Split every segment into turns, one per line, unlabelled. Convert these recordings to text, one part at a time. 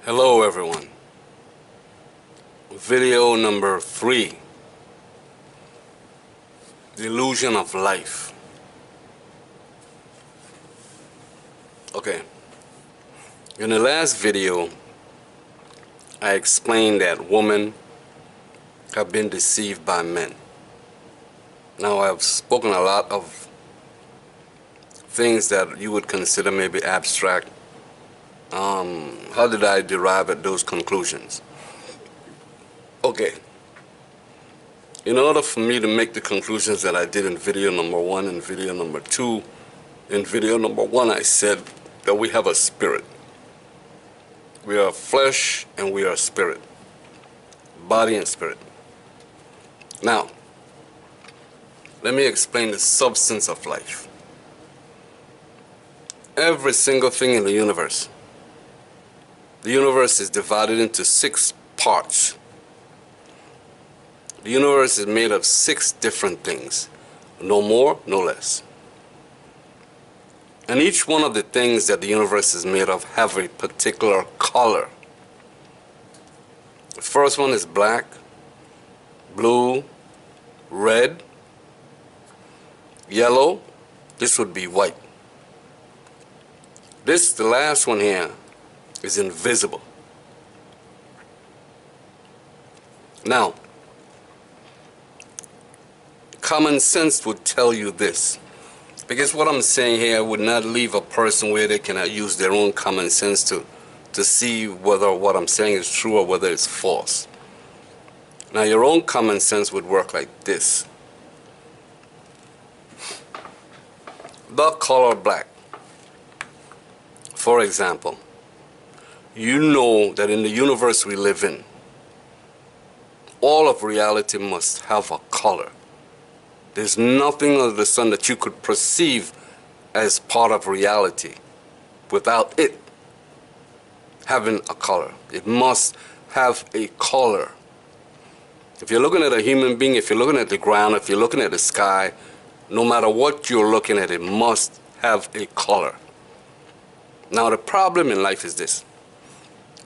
Hello everyone. Video number 3. The illusion of life. Okay. In the last video, I explained that women have been deceived by men. Now I've spoken a lot of things that you would consider maybe abstract. How did I derive at those conclusions? Okay. In order for me to make the conclusions that I did in video number 1 and video number 2, in video number 1 I said that we have a spirit. We are flesh and we are spirit. Body and spirit. Now, let me explain the substance of life. Every single thing in the universe is divided into 6 parts. The universe is made of 6 different things, no more, no less. And each one of the things that the universe is made of have a particular color. The first one is black, blue, red, yellow. This would be white. This, the last one here, is invisible. Now, common sense would tell you this, because what I'm saying here would not leave a person where they cannot use their own common sense to see whether what I'm saying is true or whether it's false. Now, your own common sense would work like this. The color black, for example, you know that in the universe we live in, all of reality must have a color. There's nothing under the sun that you could perceive as part of reality without it having a color. It must have a color. If you're looking at a human being, if you're looking at the ground, if you're looking at the sky, no matter what you're looking at, it must have a color. Now, the problem in life is this.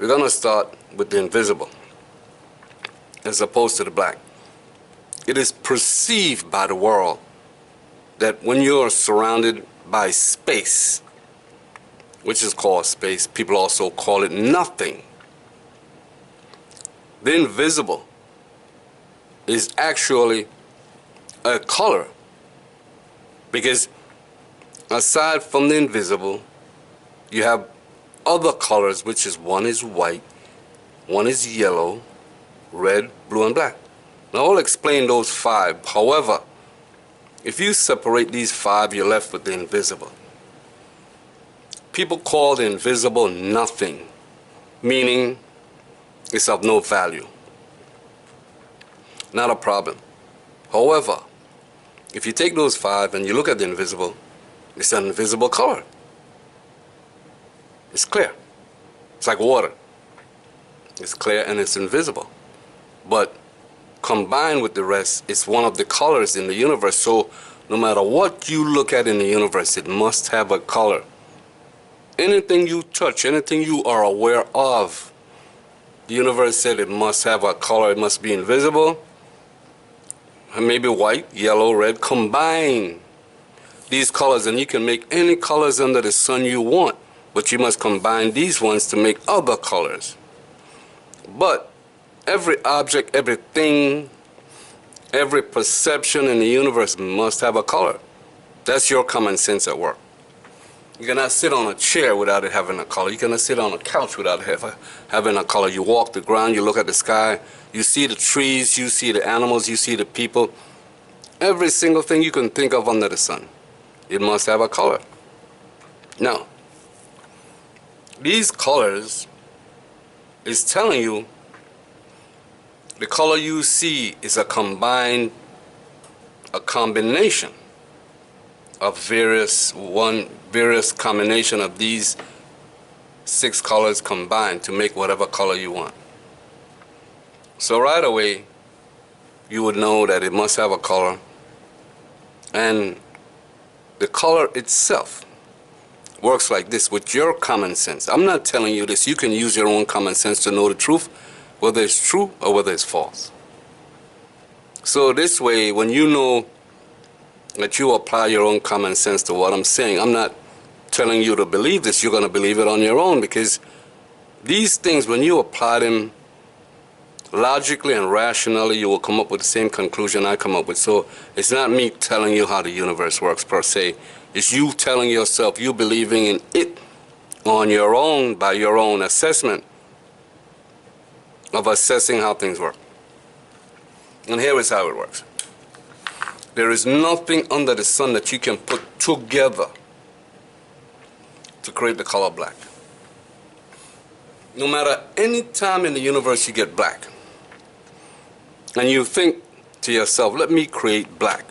We're going to start with the invisible as opposed to the black. It is perceived by the world that when you are surrounded by space, which is called space, people also call it nothing. The invisible is actually a color, because aside from the invisible, you have other colors, which is one is white, one is yellow, red, blue, and black. Now I'll explain those 5. However, if you separate these 5, you're left with the invisible. People call the invisible nothing, meaning it's of no value. Not a problem. However, if you take those 5 and you look at the invisible, it's an invisible color. It's clear. It's like water. It's clear and it's invisible. But combined with the rest, it's one of the colors in the universe. So no matter what you look at in the universe, it must have a color. Anything you touch, anything you are aware of, the universe said it must have a color. It must be invisible. And maybe white, yellow, red. Combine these colors and you can make any colors under the sun you want. But you must combine these ones to make other colors. But every object, everything, every perception in the universe must have a color. That's your common sense at work. You cannot sit on a chair without it having a color. You cannot sit on a couch without having a color. You walk the ground, you look at the sky, you see the trees, you see the animals, you see the people. Every single thing you can think of under the sun, it must have a color. Now, these colors is telling you the color you see is a combination of various combination of these 6 colors combined to make whatever color you want. So right away, you would know that it must have a color, and the color itself works like this with your common sense. I'm not telling you this. You can use your own common sense to know the truth, whether it's true or whether it's false. So this way, when you know that you apply your own common sense to what I'm saying, I'm not telling you to believe this. You're going to believe it on your own, because these things, when you apply them logically and rationally, you will come up with the same conclusion I come up with. So it's not me telling you how the universe works per se. It's you telling yourself, you believing in it on your own, by your own assessment of assessing how things work. And here is how it works. There is nothing under the sun that you can put together to create the color black. No matter any time in the universe you get black, and you think to yourself, let me create black.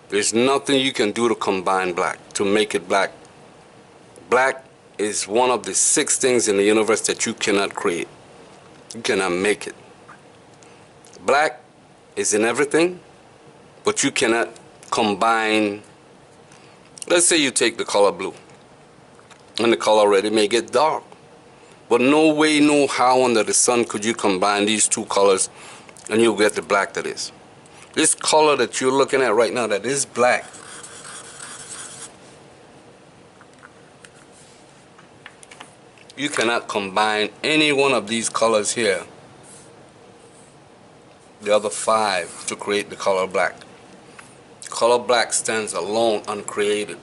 There's nothing you can do to combine black, to make it black. Black is one of the 6 things in the universe that you cannot create. You cannot make it. Black is in everything, but you cannot combine. Let's say you take the color blue, and the color red, it may get dark. But no way, no how under the sun could you combine these 2 colors and you'll get the black that is. This color that you're looking at right now, that is black, you cannot combine any one of these colors here, the other 5, to create the color black. Color black stands alone, uncreated.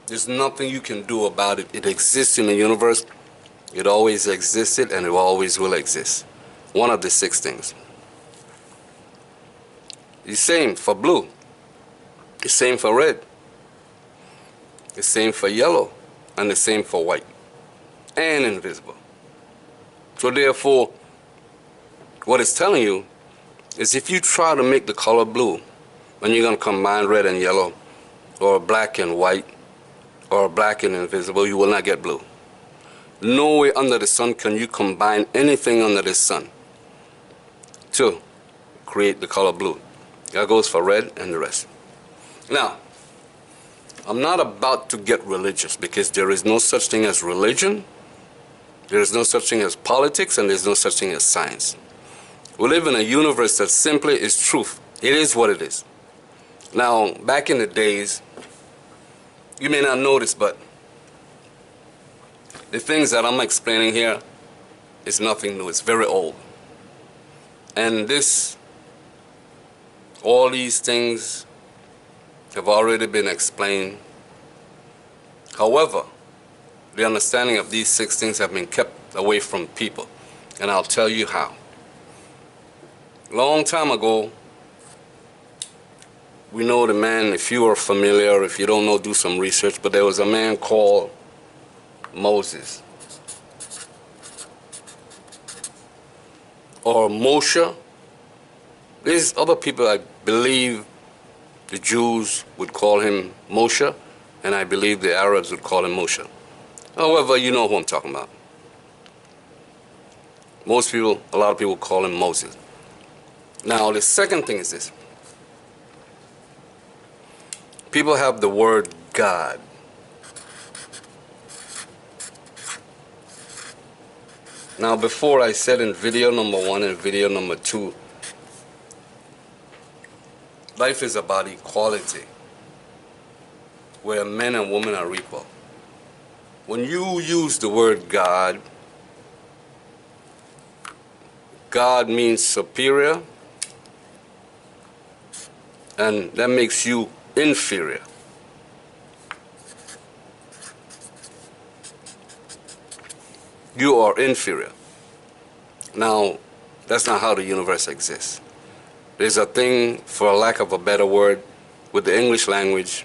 There's nothing you can do about it. It exists in the universe. It always existed, and it always will exist. One of the 6 things. The same for blue. The same for red. The same for yellow. And the same for white. And invisible. So therefore, what it's telling you is if you try to make the color blue, and you're going to combine red and yellow, or black and white, or black and invisible, you will not get blue. No way under the sun can you combine anything under the sun to create the color blue. That goes for red and the rest. Now, I'm not about to get religious, because there is no such thing as religion, there is no such thing as politics, and there's no such thing as science. We live in a universe that simply is truth. It is what it is. Now, back in the days, you may not notice, but the things that I'm explaining here is nothing new. It's very old. And all these things have already been explained. However, the understanding of these 6 things have been kept away from people. And I'll tell you how. Long time ago, we know the man, if you are familiar, if you don't know, do some research, but there was a man called Moses, or Moshe. There's other people, I believe the Jews would call him Moshe, and I believe the Arabs would call him Moshe. However, you know who I'm talking about. Most people, a lot of people call him Moses. Now, the second thing is this. People have the word God. Now, before I said in video number 1 and video number 2, life is about equality, where men and women are equal. When you use the word God, God means superior, and that makes you inferior. You are inferior. Now, that's not how the universe exists. There's a thing, for lack of a better word, with the English language,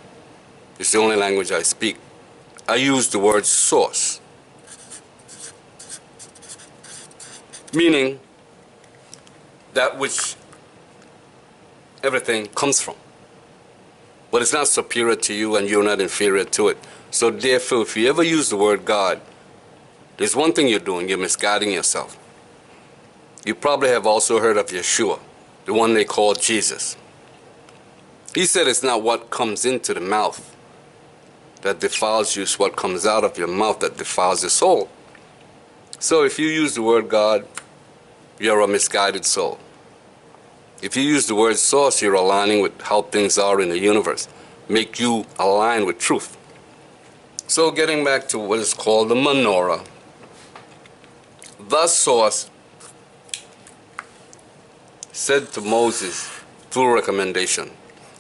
it's the only language I speak. I use the word source, meaning that which everything comes from. But it's not superior to you, and you're not inferior to it. So therefore, if you ever use the word God, there's one thing you're doing, you're misguiding yourself. You probably have also heard of Yeshua, the one they call Jesus. He said it's not what comes into the mouth that defiles you is what comes out of your mouth that defiles the soul. So if you use the word God, you're a misguided soul. If you use the word source, you're aligning with how things are in the universe. Make you align with truth. So getting back to what is called the menorah, the source said to Moses through recommendation.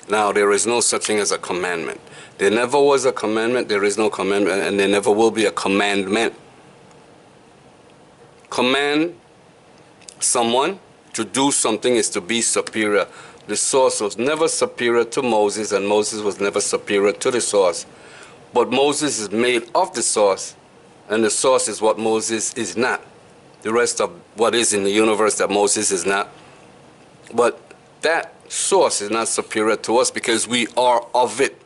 Now, there is no such thing as a commandment. There never was a commandment, there is no commandment, and there never will be a commandment. Command someone to do something is to be superior. The source was never superior to Moses, and Moses was never superior to the source. But Moses is made of the source, and the source is what Moses is not. The rest of what is in the universe that Moses is not. But that source is not superior to us because we are of it.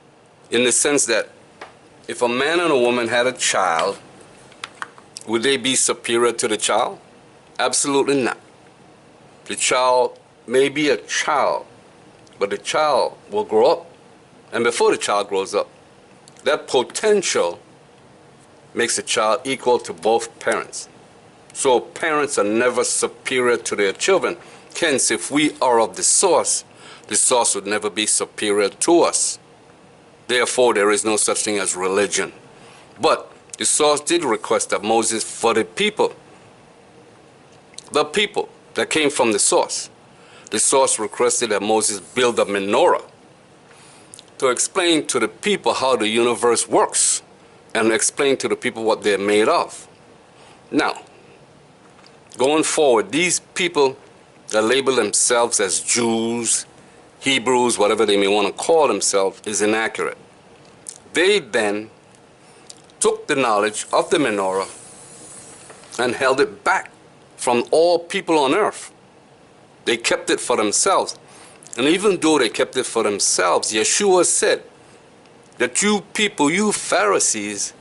In the sense that if a man and a woman had a child, would they be superior to the child? Absolutely not. The child may be a child, but the child will grow up. And before the child grows up, that potential makes the child equal to both parents. So parents are never superior to their children. Hence, if we are of the source would never be superior to us. Therefore, there is no such thing as religion. But the source did request that Moses, for the people that came from the source requested that Moses build a menorah to explain to the people how the universe works and explain to the people what they're made of. Now, going forward, these people that label themselves as Jews, Hebrews, whatever they may want to call themselves, is inaccurate. They then took the knowledge of the menorah and held it back from all people on earth. They kept it for themselves. And even though they kept it for themselves, Yeshua said that you people, you Pharisees,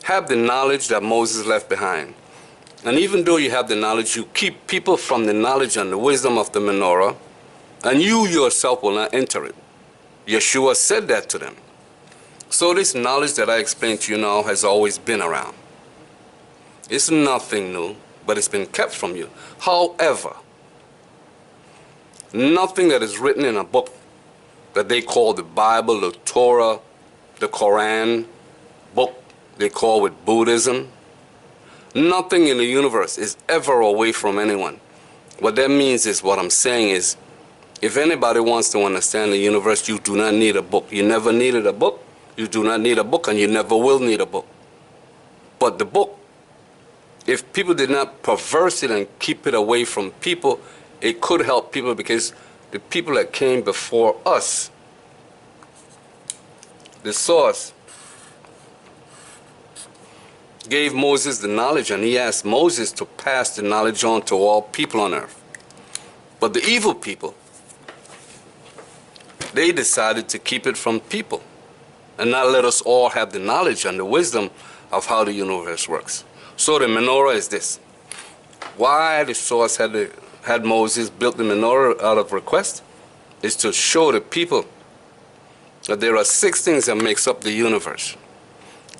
have the knowledge that Moses left behind. And even though you have the knowledge, you keep people from the knowledge and the wisdom of the menorah, and you yourself will not enter it. Yeshua said that to them. So this knowledge that I explained to you now has always been around. It's nothing new, but it's been kept from you. However, nothing that is written in a book that they call the Bible, the Torah, the Quran, book they call with Buddhism, nothing in the universe is ever away from anyone. What that means is, what I'm saying is, if anybody wants to understand the universe, you do not need a book. You never needed a book. You do not need a book, and you never will need a book. But the book, if people did not perverse it and keep it away from people, it could help people, because the people that came before us, the source, gave Moses the knowledge, and he asked Moses to pass the knowledge on to all people on earth. But the evil people, they decided to keep it from people and not let us all have the knowledge and the wisdom of how the universe works. So the menorah is this. Why the source had Moses build the menorah out of request is to show the people that there are 6 things that makes up the universe.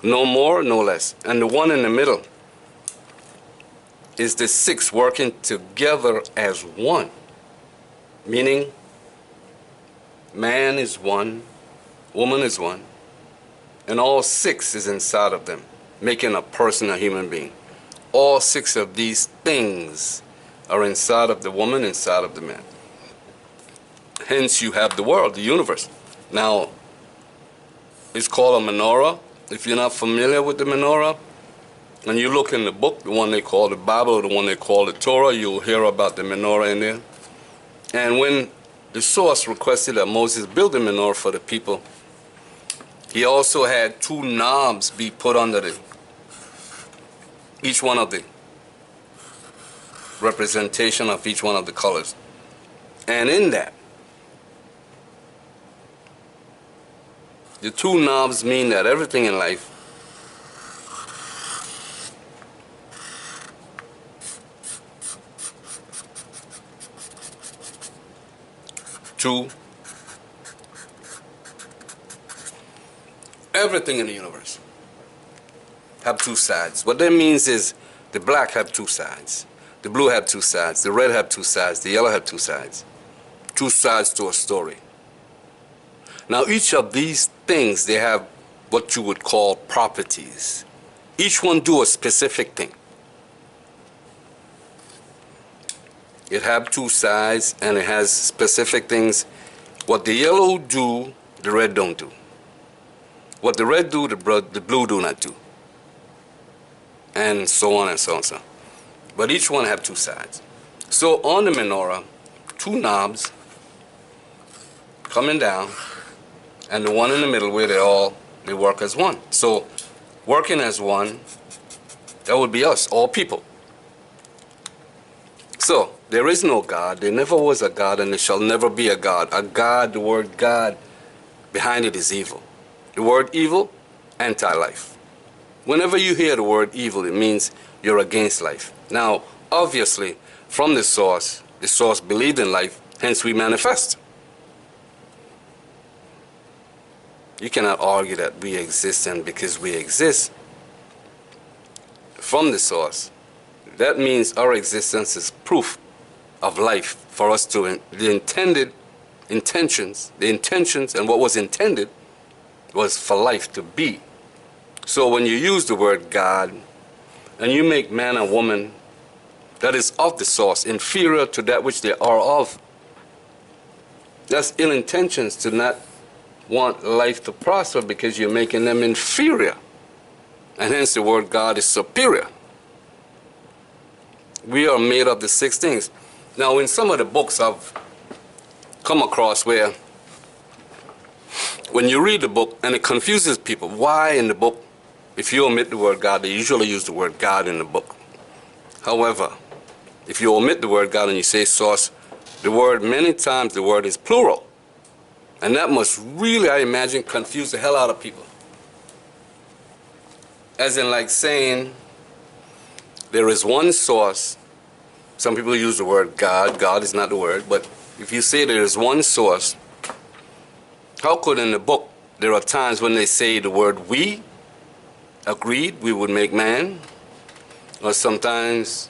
No more, no less. And the one in the middle is the 6 working together as one. Meaning, man is one, woman is one, and all 6 is inside of them, making a person a human being. All 6 of these things are inside of the woman, inside of the man. Hence you have the world, the universe. Now, it's called a menorah. If you're not familiar with the menorah, and you look in the book, the one they call the Bible, or the one they call the Torah, you'll hear about the menorah in there. And when the source requested that Moses build a menorah for the people, he also had 2 knobs be put under each one of the representation of each one of the colors. And in that, the 2 knobs mean that everything in life Everything in the universe have two sides. What that means is the black have two sides, the blue have two sides, the red have two sides, the yellow have two sides. Two sides to a story. Now each of these things, they have what you would call properties. Each one do a specific thing. It have two sides and it has specific things. What the yellow do, the red don't do. What the red do, the blue do not do. And so on and so on and so on. But each one have two sides. So on the menorah, two knobs coming down, and the one in the middle where they work as one. So working as one, that would be us, all people. So there is no God, there never was a God, and there shall never be a God. A God, the word God, behind it is evil. The word evil, anti-life. Whenever you hear the word evil, it means you're against life. Now, obviously, from the source believed in life, hence we manifest. You cannot argue that we exist, and because we exist from the source, that means our existence is proof of life for us to, the intentions and what was intended was for life to be. So when you use the word God and you make man and woman that is of the source inferior to that which they are of, that's ill intentions to not want life to prosper because you're making them inferior. And hence the word God is superior. We are made of the six things. Now in some of the books I've come across where when you read the book and it confuses people, why in the book, if you omit the word God, they usually use the word God in the book. However, if you omit the word God and you say source, the word, many times the word is plural. And that must really, I imagine, confuse the hell out of people. As in like saying there is one source. Some people use the word God. God is not the word. But if you say there is one source, how could in the book there are times when they say the word we, agreed, we would make man, or sometimes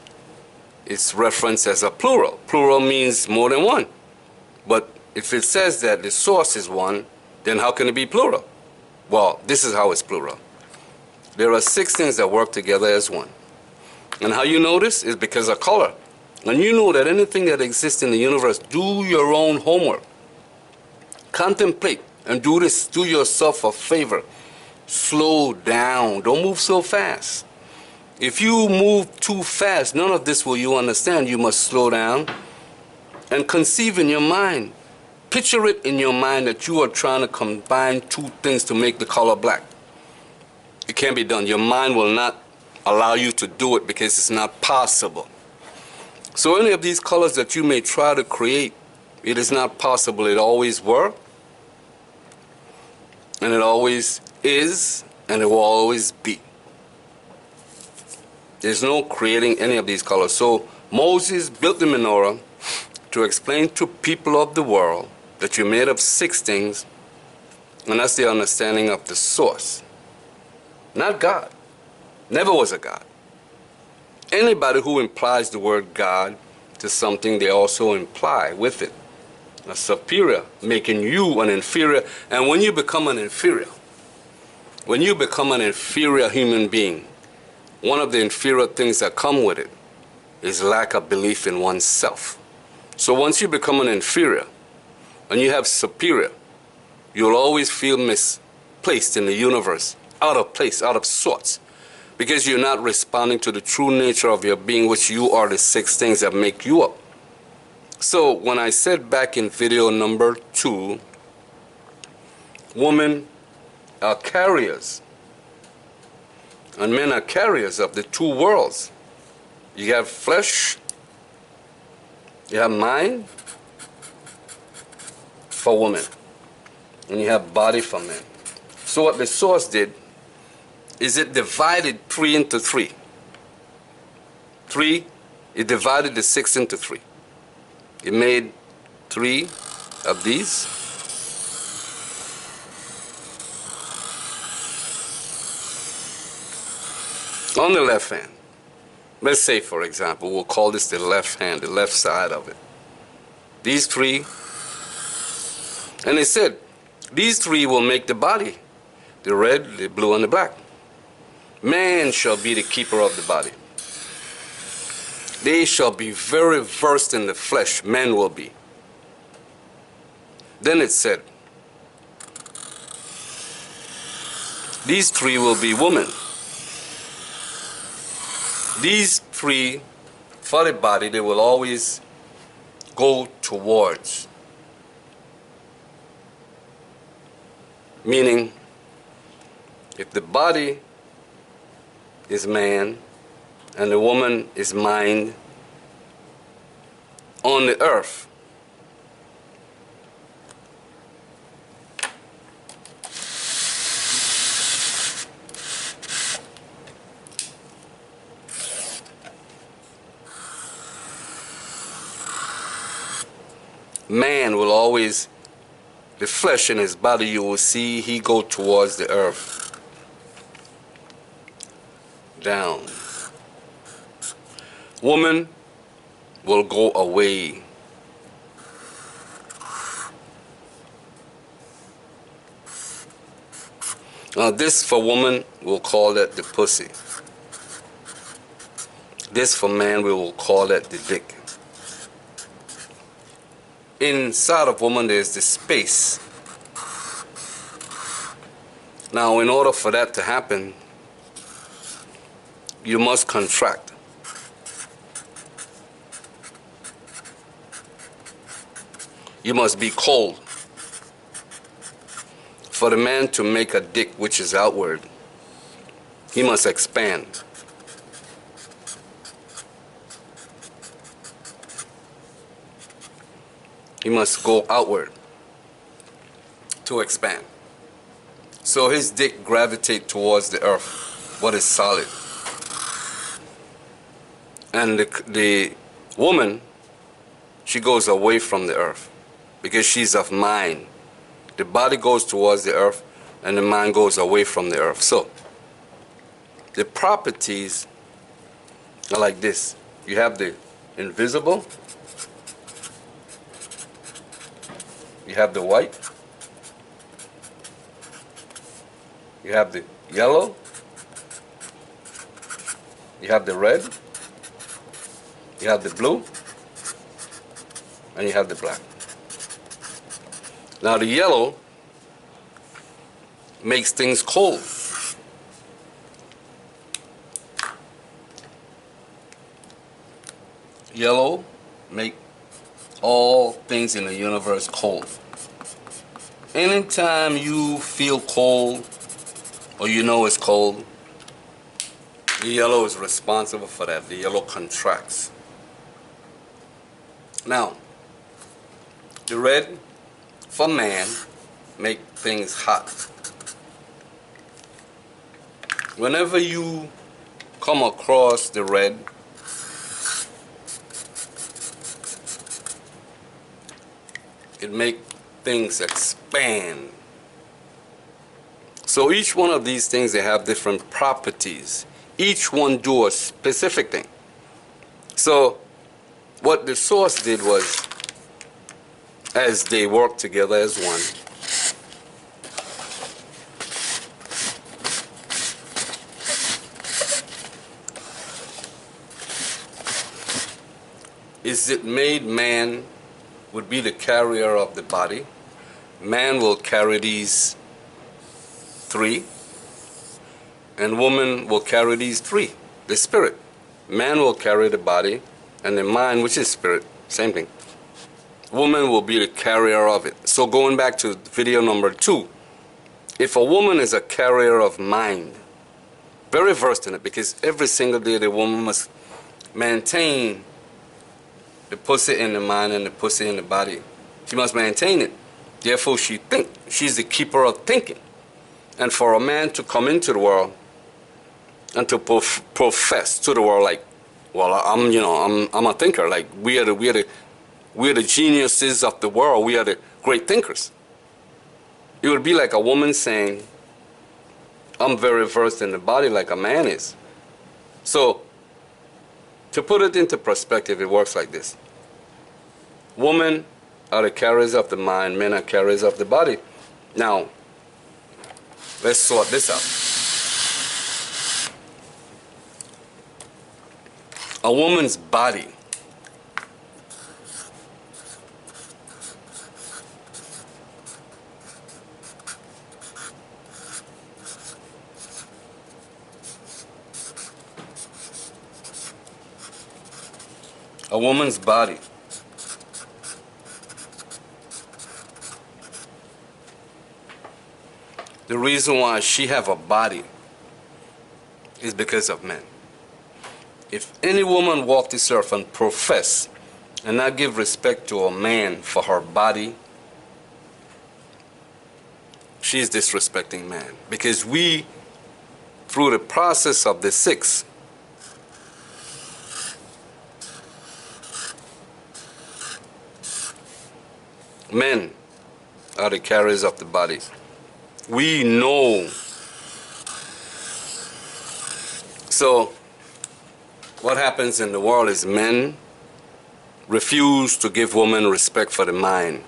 it's referenced as a plural. Plural means more than one. But if it says that the source is one, then how can it be plural? Well, this is how it's plural. There are six things that work together as one. And how you know this is because of color. And you know that anything that exists in the universe, do your own homework. Contemplate and do this. Do yourself a favor. Slow down. Don't move so fast. If you move too fast, none of this will you understand. You must slow down and conceive in your mind. Picture it in your mind that you are trying to combine two things to make the color black. It can't be done. Your mind will not allow you to do it because it's not possible. So any of these colors that you may try to create, it is not possible. It always were, and it always is, and it will always be. There's no creating any of these colors. So Moses built the menorah to explain to people of the world that you're made of six things, and that's the understanding of the source. Not God. Never was a God. Anybody who implies the word God to something, they also imply with it a superior, making you an inferior. And when you become an inferior, human being, one of the inferior things that come with it is lack of belief in oneself. So once you become an inferior and you have superior, you'll always feel misplaced in the universe, out of place, out of sorts, because you're not responding to the true nature of your being, which you are the six things that make you up. So when I said back in video number 2, women are carriers and men are carriers of the two worlds. You have flesh, you have mind for women, and you have body for men. So what the source did is it divided 3 into 3. It divided the 6 into 3. It made 3 of these. on the left hand. Let's say, for example, we'll call this the left hand, the left side of it. These three, and it said, these three will make the body, the red, the blue, and the black. Man shall be the keeper of the body. They shall be very versed in the flesh, men will be. Then it said, these three will be women. These three, for the body, they will always go towards. Meaning, if the body is man and the woman is mind on the earth, man will always, the flesh in his body, you will see he go towards the earth. Down. Woman will go away. Now this for woman, we'll call that the pussy. This for man, we will call that the dick. Inside of woman, there's the space. Now, in order for that to happen, you must contract. You must be cold. For the man to make a dick which is outward, he must expand. He must go outward to expand. So his dick gravitate towards the earth, what is solid. And the woman, she goes away from the earth because she's of mind. The body goes towards the earth and the mind goes away from the earth. So the properties are like this. You have the invisible, you have the white, you have the yellow, you have the red, you have the blue, and you have the black. Now the yellow makes things cold. Yellow make all things in the universe cold. Anytime you feel cold or you know it's cold, the yellow is responsible for that. The yellow contracts. Now, the red for man make things hot. Whenever you come across the red, it make things expand. So each one of these things, they have different properties. Each one do a specific thing. So what the source did was, as they worked together as one, is it made man would be the carrier of the body. Man will carry these three, and woman will carry these three, the spirit. Man will carry the body, and the mind, which is spirit, same thing. Woman will be the carrier of it. So going back to video number 2, if a woman is a carrier of mind, very versed in it, because every single day the woman must maintain the pussy in the mind and the pussy in the body. She must maintain it. Therefore she think. She's the keeper of thinking. And for a man to come into the world and to profess to the world like, well, I'm a thinker. Like we're the geniuses of the world. We are the great thinkers. It would be like a woman saying, I'm very versed in the body like a man is. So, to put it into perspective, it works like this. Women are the carriers of the mind, men are carriers of the body. Now, let's sort this out. A woman's body the reason why she have a body is because of men. If any woman walk this earth and profess and not give respect to a man for her body, she's disrespecting man. Because we, through the process of the six, men are the carriers of the body. We know. So, what happens in the world is men refuse to give women respect for the mind.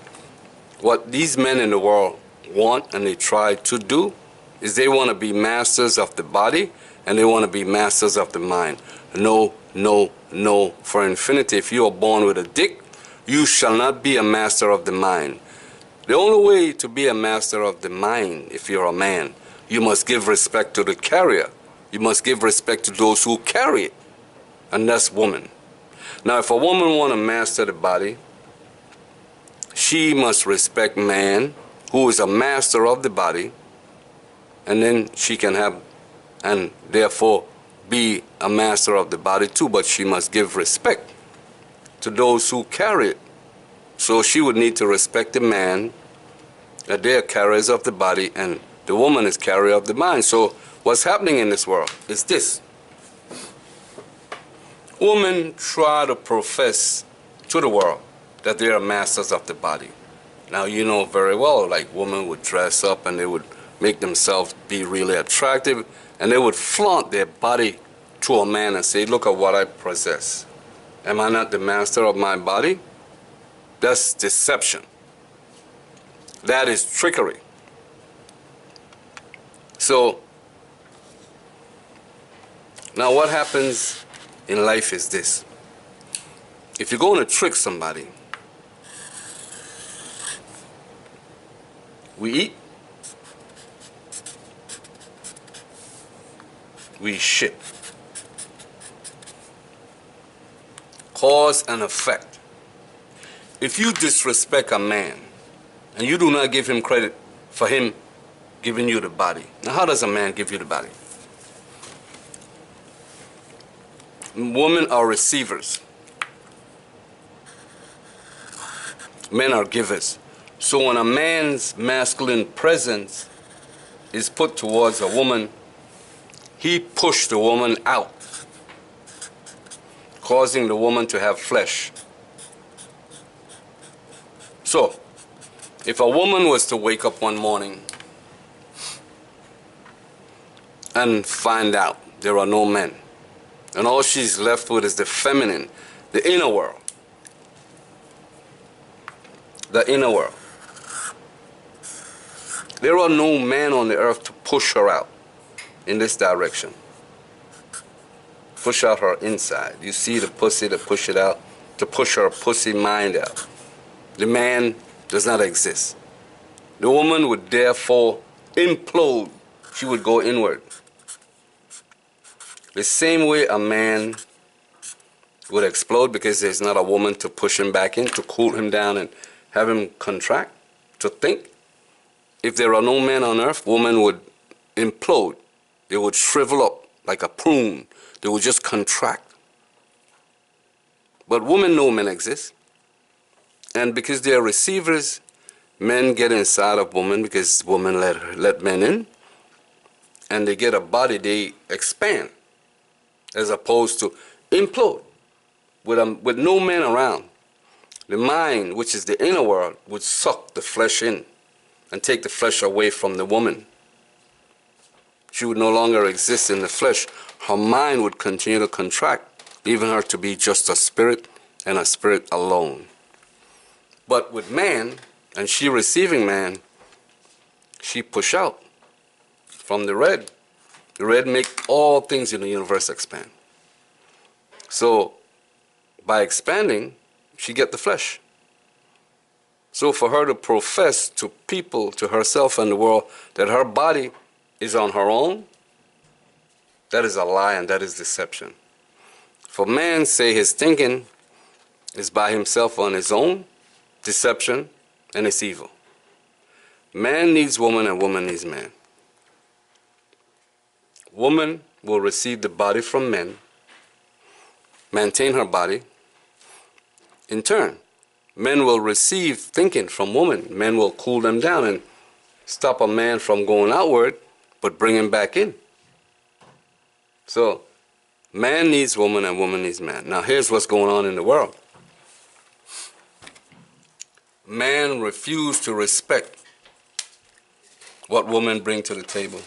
What these men in the world want and they try to do is they want to be masters of the body and they want to be masters of the mind. No, no, no. For infinity, if you are born with a dick, you shall not be a master of the mind. The only way to be a master of the mind, if you're a man, you must give respect to the carrier. You must give respect to those who carry it. And that's woman. Now, if a woman want to master the body, she must respect man, who is a master of the body, and then she can have, and therefore be a master of the body too, but she must give respect to those who carry it. So she would need to respect the man, that they are carriers of the body, and the woman is carrier of the mind. So what's happening in this world is this. Women try to profess to the world that they are masters of the body. Now, you know very well, like women would dress up and they would make themselves be really attractive, and they would flaunt their body to a man and say, look at what I possess. Am I not the master of my body? That's deception. That is trickery. So, now what happens in life is this. If you're going to trick somebody, we eat, we ship. Cause and effect. If you disrespect a man and you do not give him credit for him giving you the body, now how does a man give you the body? Women are receivers. Men are givers. So when a man's masculine presence is put towards a woman, he pushed the woman out, causing the woman to have flesh. So, if a woman was to wake up one morning and find out there are no men, and all she's left with is the feminine, the inner world. The inner world. There are no men on the earth to push her out in this direction. Push out her inside. You see the pussy to push it out, to push her pussy mind out. The man does not exist. The woman would therefore implode. She would go inward. The same way a man would explode because there's not a woman to push him back in, to cool him down and have him contract, to think. If there are no men on earth, women would implode. They would shrivel up like a prune. They would just contract. But women know men exist. And because they are receivers, men get inside of women because women let men in. And they get a body, they expand. As opposed to implode. With no men around, the mind, which is the inner world, would suck the flesh in and take the flesh away from the woman. She would no longer exist in the flesh. Her mind would continue to contract, leaving her to be just a spirit and a spirit alone. But with man, and she receiving man, she push out from the red. The red make all things in the universe expand. So by expanding, she get the flesh. So for her to profess to people, to herself and the world, that her body is on her own, that is a lie and that is deception. For man say his thinking is by himself on his own, deception, and it's evil. Man needs woman and woman needs man. Woman will receive the body from men, maintain her body. In turn, men will receive thinking from woman. Men will cool them down and stop a man from going outward, but bring him back in. So, man needs woman and woman needs man. Now here's what's going on in the world. Man refused to respect what women bring to the table.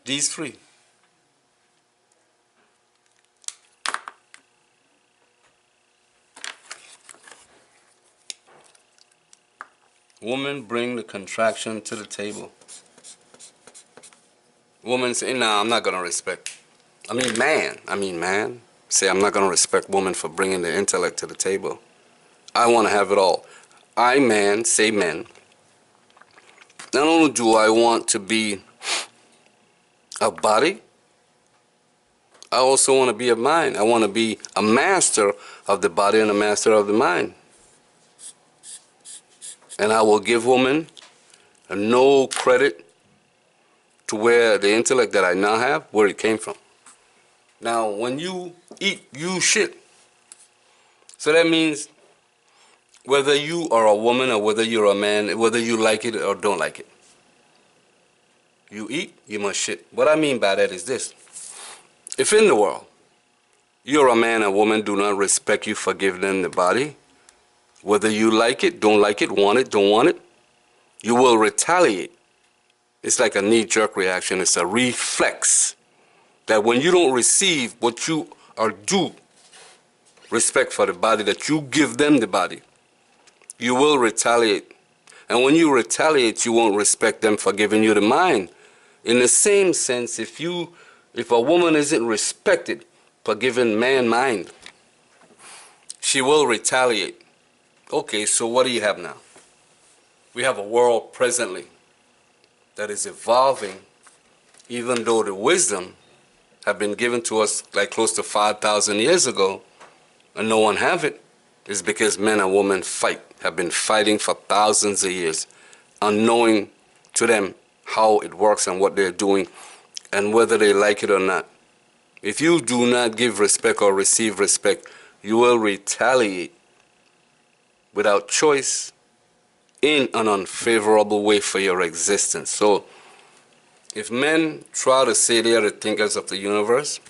These three. Women bring the contraction to the table. Women say, nah, I'm not going to respect. Man. Say, I'm not going to respect women for bringing the intellect to the table. I want to have it all. I, man, say men. Not only do I want to be a body, I also want to be a mind. I want to be a master of the body and a master of the mind. And I will give woman no credit to where the intellect that I now have, where it came from. Now, when you eat, you shit. So that means whether you are a woman or whether you're a man, whether you like it or don't like it. You eat, you must shit. What I mean by that is this. If in the world, you're a man and woman do not respect you for giving them the body, whether you like it, don't want it, don't want it, you will retaliate. It's like a knee-jerk reaction. It's a reflex that when you don't receive what you are due, respect for the body, that you give them the body, you will retaliate. And when you retaliate, you won't respect them for giving you the mind. In the same sense, if a woman isn't respected for giving man mind, she will retaliate. Okay, so what do you have now? We have a world presently that is evolving, even though the wisdom have been given to us like close to 5,000 years ago, and no one have it, is because men and women have been fighting for thousands of years, unknowing to them how it works and what they're doing, and whether they like it or not. If you do not give respect or receive respect, you will retaliate without choice in an unfavorable way for your existence. So if men try to say they are the thinkers of the universe,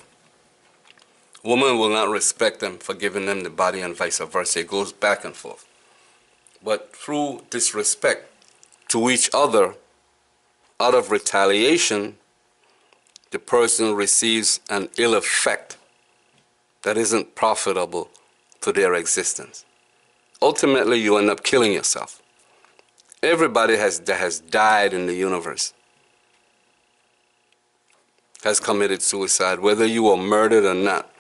women will not respect them for giving them the body and vice versa. It goes back and forth. But through disrespect to each other, out of retaliation, the person receives an ill effect that isn't profitable to their existence. Ultimately, you end up killing yourself. Everybody that has died in the universe has committed suicide, whether you were murdered or not.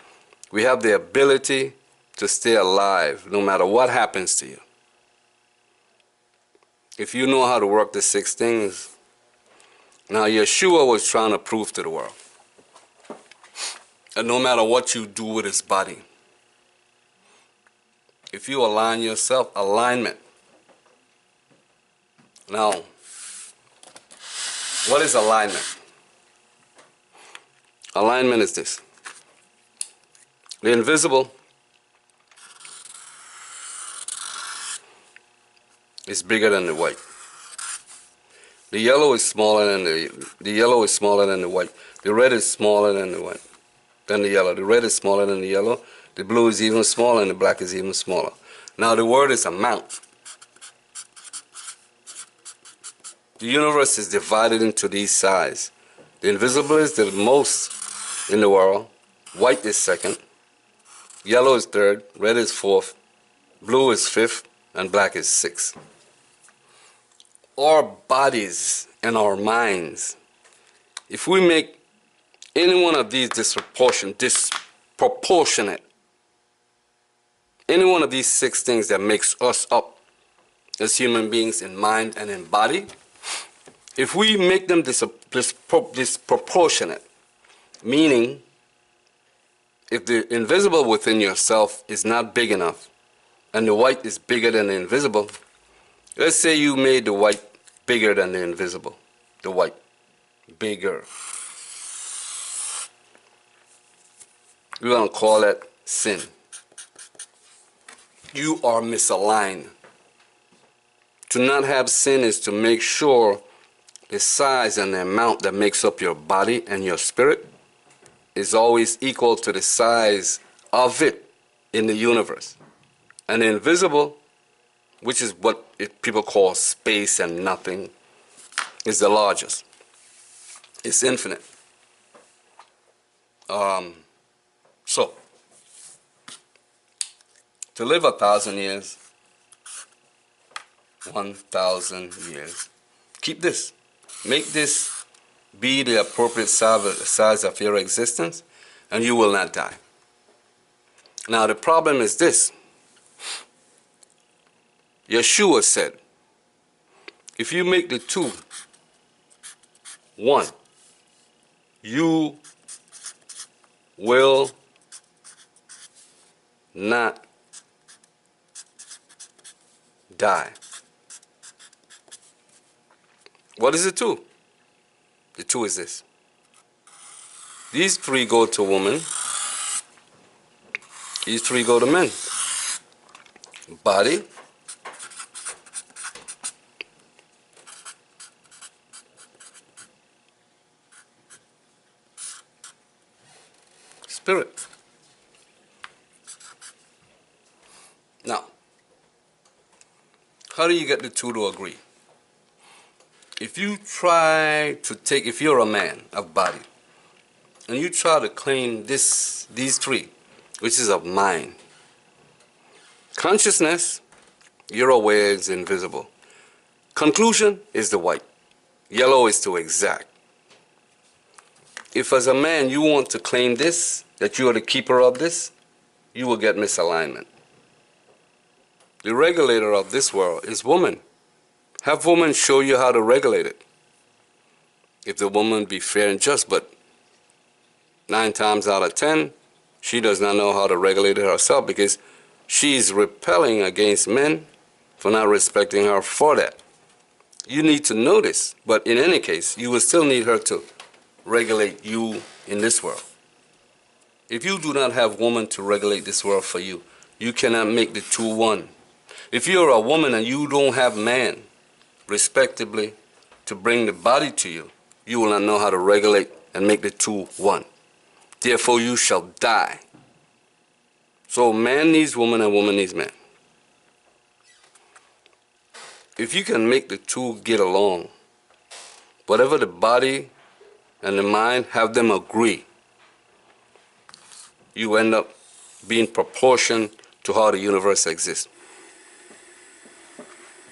We have the ability to stay alive no matter what happens to you. If you know how to work the 6 things, now Yeshua was trying to prove to the world that no matter what you do with his body, if you align yourself, alignment. Now, what is alignment? Alignment is this. The invisible is bigger than the white. The yellow is smaller than the yellow is smaller than the white. The red is smaller than the white, than the yellow. The red is smaller than the yellow. The blue is even smaller and the black is even smaller. Now the word is amount. The universe is divided into these sides. The invisible is the most in the world. White is second. Yellow is third. Red is fourth. Blue is fifth. And black is sixth. Our bodies and our minds, if we make any one of these disproportionate, any one of these six things that makes us up as human beings in mind and in body, if we make them disproportionate, meaning if the invisible within yourself is not big enough and the white is bigger than the invisible, let's say you made the white bigger than the invisible, the white bigger. We're going to call that sin. You are misaligned. To not have sin is to make sure the size and the amount that makes up your body and your spirit is always equal to the size of it in the universe. And the invisible, which is what people call space and nothing, is the largest. It's infinite. So, to live 1,000 years, 1,000 years, keep this. Make this be the appropriate size of your existence, and you will not die. Now, the problem is this. Yeshua said, if you make the two one, you will not die. What is the two? The two is this. These three go to woman. These three go to men. Body, spirit. Now, how do you get the two to agree? If you try to take, if you're a man of body, and you try to claim these three, which is of mind, consciousness, you're aware is invisible. Conclusion is the white. Yellow is to exact. If as a man you want to claim this, that you are the keeper of this, you will get misalignment. The regulator of this world is woman. Have woman show you how to regulate it. If the woman be fair and just, but 9 times out of 10, she does not know how to regulate it herself because she's repelling against men for not respecting her for that. You need to know this, but in any case, you will still need her to regulate you in this world. If you do not have woman to regulate this world for you, you cannot make the two one. If you're a woman and you don't have man, respectively, to bring the body to you, you will not know how to regulate and make the two one. Therefore, you shall die. So man needs woman and woman needs man. If you can make the two get along, whatever the body and the mind, have them agree, you end up being proportion to how the universe exists.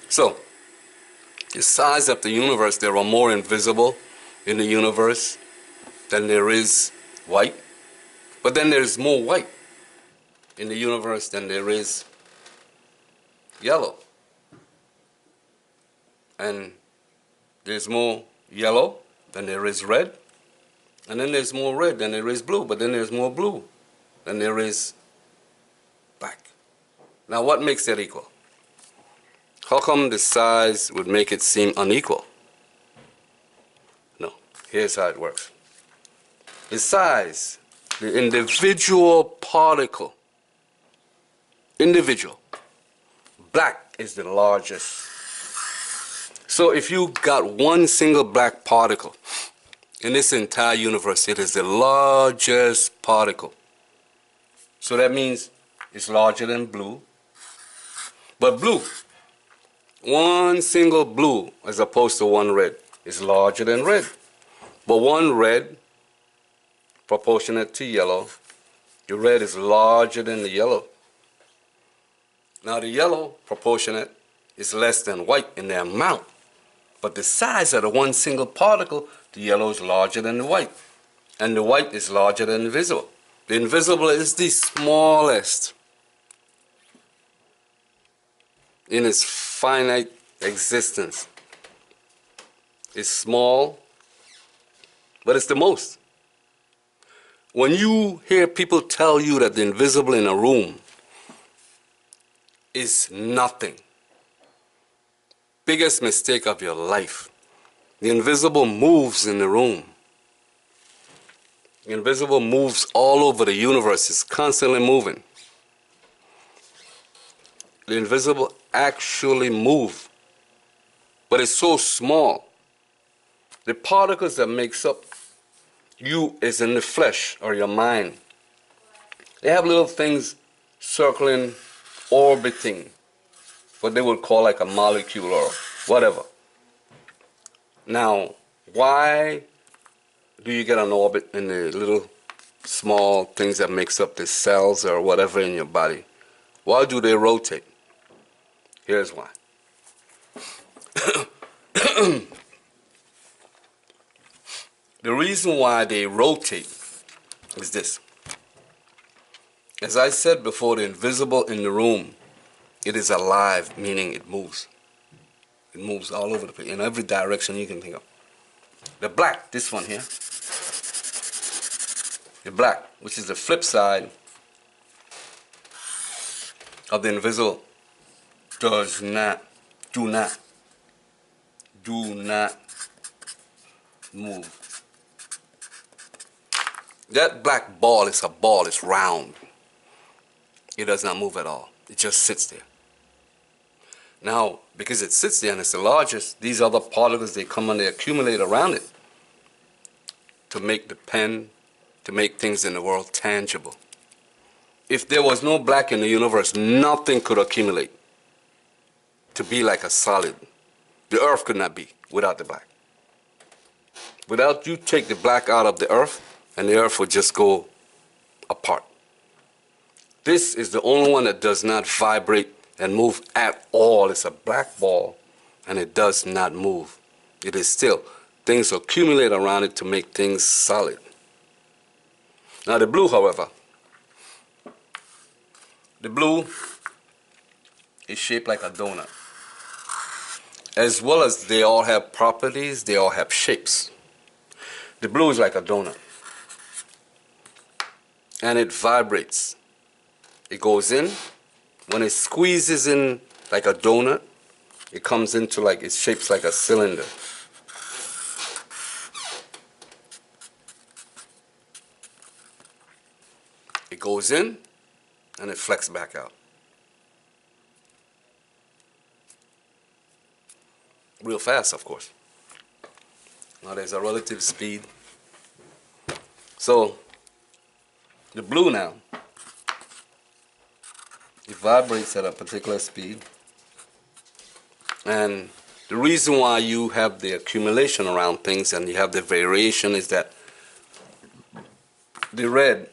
So, the size of the universe, there are more invisible in the universe than there is white. But then there's more white in the universe than there is yellow. And there's more yellow than there is red. And then there's more red than there is blue. But then there's more blue than there is black. Now what makes that equal? How come the size would make it seem unequal? No, here's how it works. The size, the individual particle, black is the largest. So if you got one single black particle in this entire universe, it is the largest particle. So that means it's larger than blue. But blue One single blue as opposed to one red is larger than red. But one red proportionate to yellow, the red is larger than the yellow. Now the yellow proportionate is less than white in the amount, but the size of the one single particle, the yellow is larger than the white, and the white is larger than the invisible. The invisible is the smallest in its finite existence. It's small, but it's the most. When you hear people tell you that the invisible in a room is nothing, biggest mistake of your life. The invisible moves in the room. The invisible moves all over the universe. It's constantly moving. The invisible actually moves, but it's so small. The particles that makes up you is in the flesh or your mind. They have little things circling, orbiting, what they would call like a molecule or whatever. Now, why do you get an orbit in the little small things that makes up the cells or whatever in your body? Why do they rotate? Here's why. The reason why they rotate is this. As I said before, the invisible in the room, it is alive, meaning it moves. It moves all over the place, in every direction you can think of. The black, this one here, the black, which is the flip side of the invisible, do not move. That black ball is a ball, it's round. It does not move at all. It just sits there. Now, because it sits there and it's the largest, these other particles, they come and they accumulate around it to make the pen, to make things in the world tangible. If there was no black in the universe, nothing could accumulate to be like a solid. The earth could not be without the black. Without you take the black out of the earth, and the earth would just go apart. This is the only one that does not vibrate and move at all. It's a black ball, and it does not move. It is still. Things accumulate around it to make things solid. Now the blue, however, the blue is shaped like a donut. As well as they all have properties, they all have shapes. The blue is like a donut. And it vibrates. It goes in. When it squeezes in like a donut, it comes into like, it shapes like a cylinder. It goes in and it flex back out. Real fast, of course. Now there's a relative speed. So the blue now, it vibrates at a particular speed. And the reason why you have the accumulation around things and you have the variation is that the red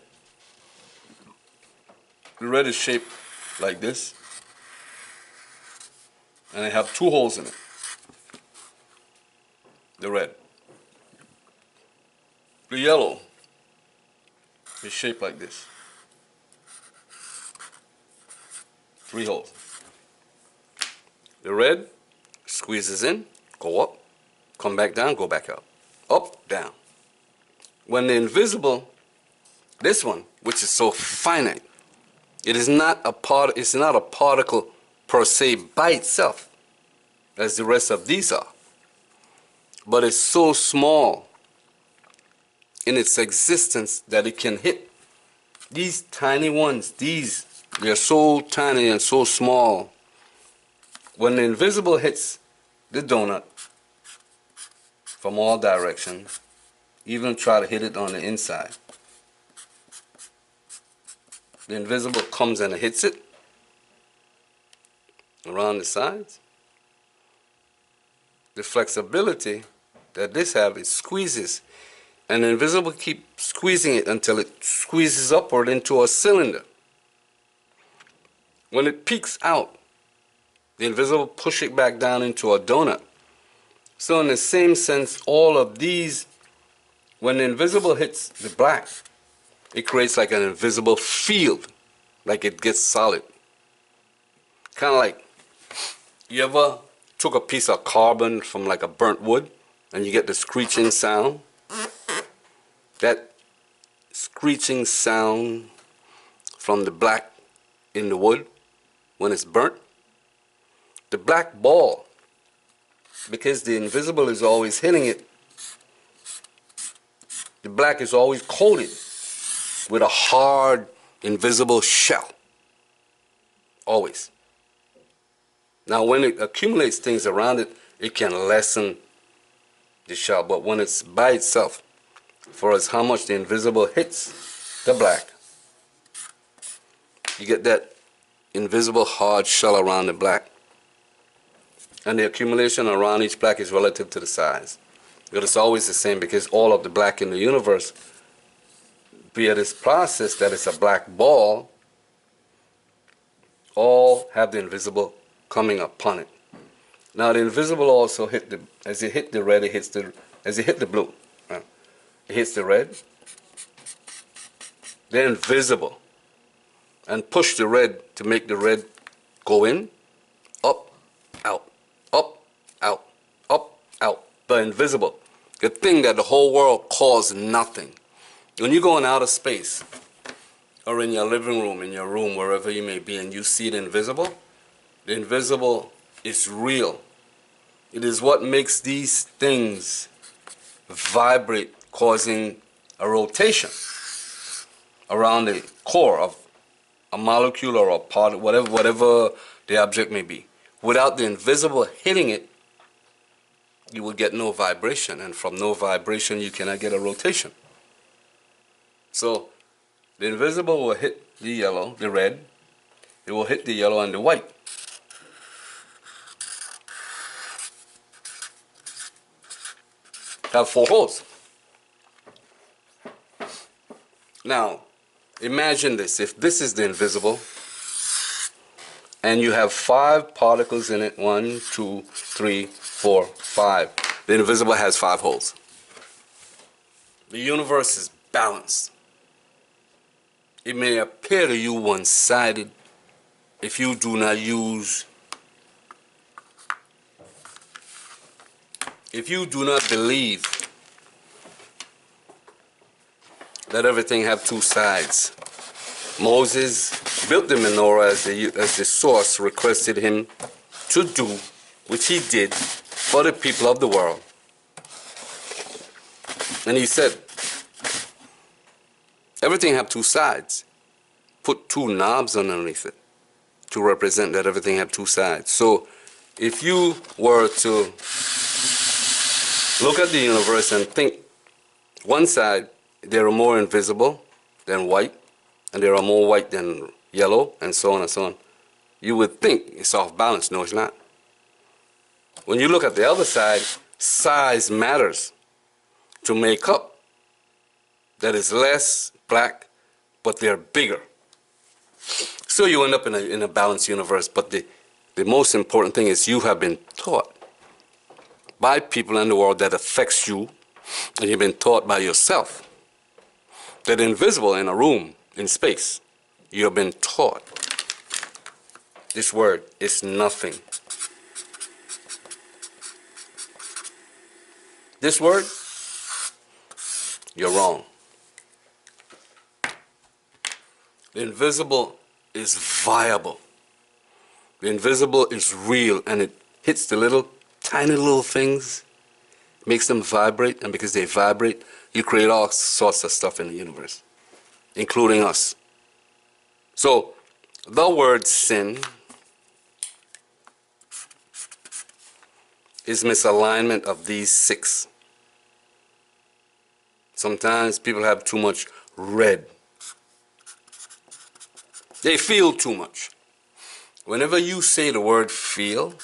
is shaped like this. And I have two holes in it. The red. The yellow is shaped like this. 3 holes. The red squeezes in, go up, come back down, go back out. Up, down. When the invisible, this one, which is so finite, it's not a particle per se by itself, as the rest of these are. But it's so small in its existence that it can hit these tiny ones. They're so tiny and so small. When the invisible hits the donut from all directions, even try to hit it on the inside, the invisible comes and hits it around the sides, the flexibility that this have, it squeezes. And the invisible keeps squeezing it until it squeezes upward into a cylinder. When it peaks out, the invisible push it back down into a donut. So in the same sense, all of these, when the invisible hits the black, it creates like an invisible field, like it gets solid. Kind of like, you ever took a piece of carbon from like a burnt wood and you get the screeching sound? That screeching sound from the black in the wood when it's burnt, the black ball, because the invisible is always hitting it, the black is always coated with a hard invisible shell. Always. Now when it accumulates things around it, it can lessen the shell, but when it's by itself, for as how much the invisible hits the black, you get that invisible hard shell around the black. And the accumulation around each black is relative to the size. But it's always the same because all of the black in the universe, via this process that is a black ball, all have the invisible coming upon it. Now the invisible also hit the, as it hit the red, it hits the, as it hit the blue, it hits the red, they're invisible, and push the red to make the red go in, up, out, up, out, up, out, the invisible, the thing that the whole world calls nothing. When you go in outer space, or in your living room, in your room, wherever you may be, and you see the invisible is real. It is what makes these things vibrate, causing a rotation around the core of a molecule or a part, whatever the object may be. Without the invisible hitting it, you will get no vibration, and from no vibration you cannot get a rotation. So the invisible will hit the yellow, the red, it will hit the yellow and the white. Have 4 holes. Now, imagine this. If this is the invisible, and you have 5 particles in it, 1, 2, 3, 4, 5. The invisible has 5 holes. The universe is balanced. It may appear to you one-sided if you do not use, if you do not believe that everything have 2 sides. Moses built the menorah as the source requested him to do, which he did for the people of the world. And he said, everything have 2 sides. Put 2 knobs underneath it to represent that everything have 2 sides. So if you were to look at the universe and think one side, there are more invisible than white, and there are more white than yellow, and so on and so on, you would think it's off balance. No, it's not. When you look at the other side, size matters to make up. That is less black, but they're bigger. So you end up in a balanced universe, but the most important thing is you have been taught by people in the world that affects you, and you've been taught by yourself that invisible in a room, in space, you have been taught this word is nothing. This word, you're wrong. The invisible is viable. The invisible is real, and it hits the little, tiny little things, makes them vibrate, and because they vibrate, you create all sorts of stuff in the universe, including us. So, the word sin is misalignment of these 6. Sometimes people have too much red. They feel too much. Whenever you say the word feel,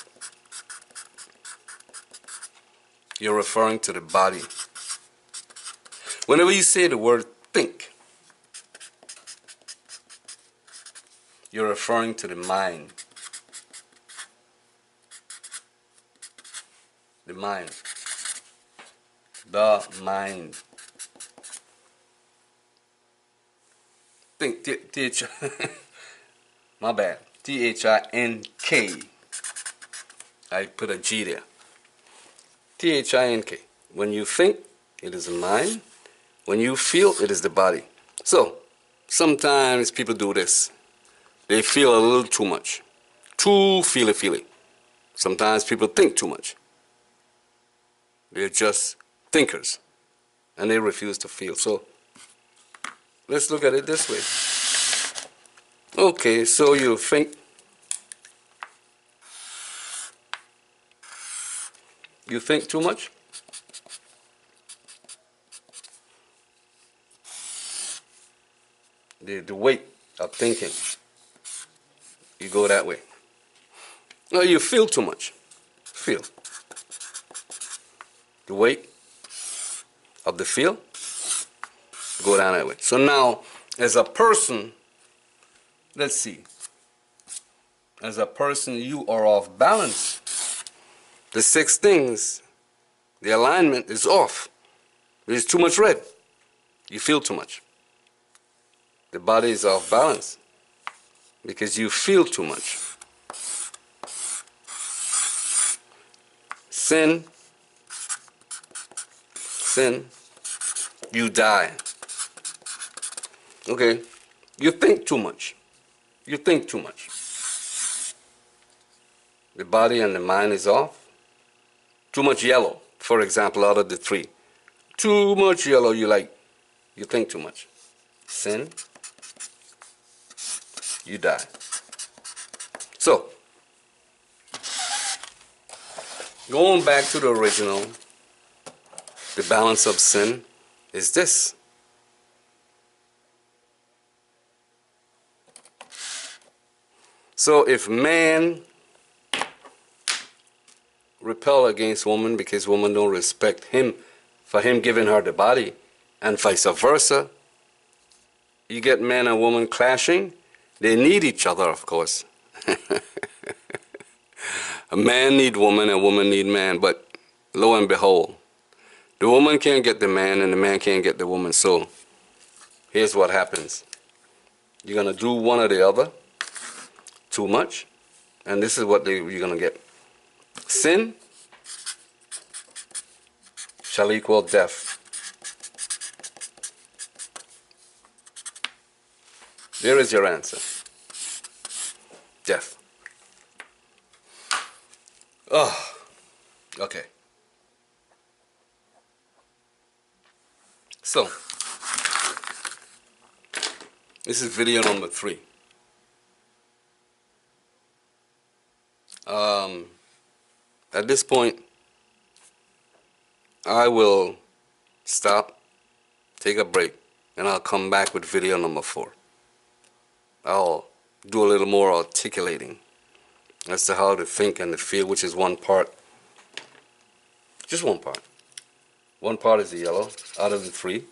you're referring to the body. Whenever you say the word think, you're referring to the mind. The mind. The mind. Think, T-H, my bad, T-H-I-N-K. I put a G there. T-H-I-N-K. When you think, it is the mind. When you feel, it is the body. So, sometimes people do this. They feel a little too much. Too feely-feely. Sometimes people think too much. They're just thinkers. And they refuse to feel. So, let's look at it this way. Okay, so you think. You think too much? The weight of thinking. You go that way. No, you feel too much. Feel. The weight of the feel. Go down that way. So now, as a person, let's see. As a person, you are off balance. The 6 things, the alignment is off. There's too much red. You feel too much. The body is off balance because you feel too much. Sin, you die. Okay, you think too much. You think too much. The body and the mind is off. Too much yellow, for example, out of the 3. Too much yellow, you think too much. Sin, you die. So, going back to the original, the balance of sin is this. So if man repel against woman because woman don't respect him for him giving her the body, and vice versa, you get man and woman clashing. They need each other, of course. A man need woman and woman need man, but lo and behold, the woman can't get the man and the man can't get the woman. So here's what happens. You're going to do one or the other too much, and this is what you're going to get. Sin shall equal death. There is your answer. Death. Oh, okay. So, this is video number 3. At this point, I will stop, take a break, and I'll come back with video number 4. I'll do a little more articulating as to how to think and to feel, which is one part. Just one part. One part is the yellow out of the 3.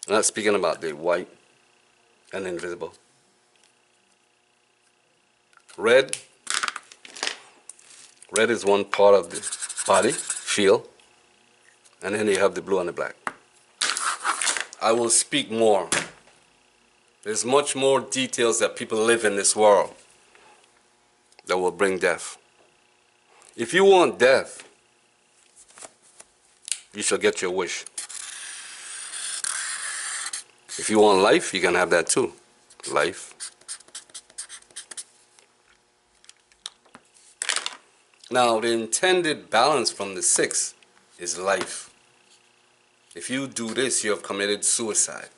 I'm not speaking about the white and invisible. Red is one part of the body, feel, and then you have the blue and the black. I will speak more. There's much more details that people live in this world that will bring death. If you want death, you shall get your wish. If you want life, you can have that too. Life. Now, the intended balance from the 6 is life. If you do this, you have committed suicide.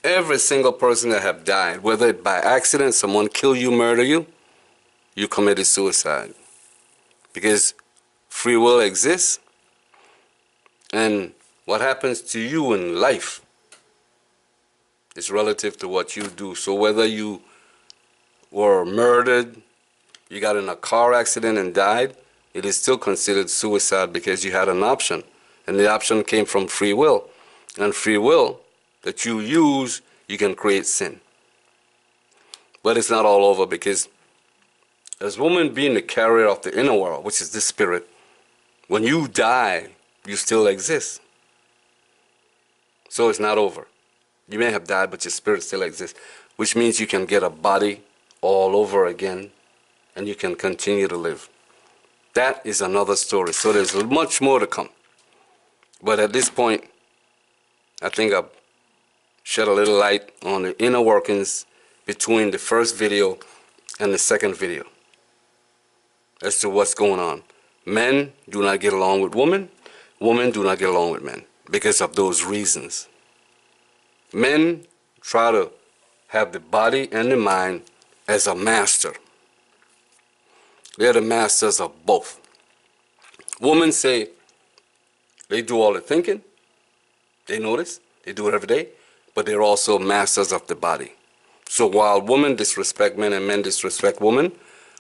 Every single person that have died, whether it by accident, someone kill you, murder you, you committed suicide. Because free will exists, and what happens to you in life is relative to what you do. So whether you were murdered, you got in a car accident and died, it is still considered suicide because you had an option, and the option came from free will. And free will that you use, you can create sin. But it's not all over, because as woman being the carrier of the inner world, which is the spirit, when you die, you still exist. So it's not over. You may have died, but your spirit still exists, which means you can get a body all over again, and you can continue to live. That is another story. So there's much more to come. But at this point, I think I've shed a little light on the inner workings between the first video and the second video as to what's going on. Men do not get along with women. Women do not get along with men because of those reasons. Men try to have the body and the mind as a master. They're the masters of both. Women say they do all the thinking. They know this. They do it every day. But they're also masters of the body. So while women disrespect men and men disrespect women,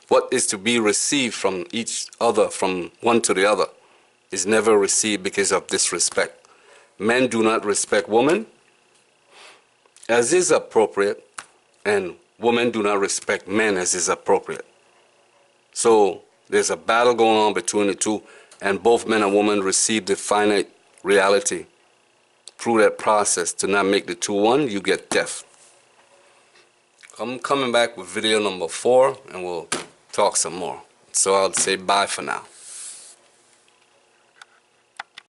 what is to be received from each other, from one to the other, is never received because of disrespect. Men do not respect women as is appropriate, and women do not respect men as is appropriate. So there's a battle going on between the two, and both men and women receive the finite reality through that process. To not make the two one, you get death. I'm coming back with video number 4, and we'll talk some more. So I'll say bye for now.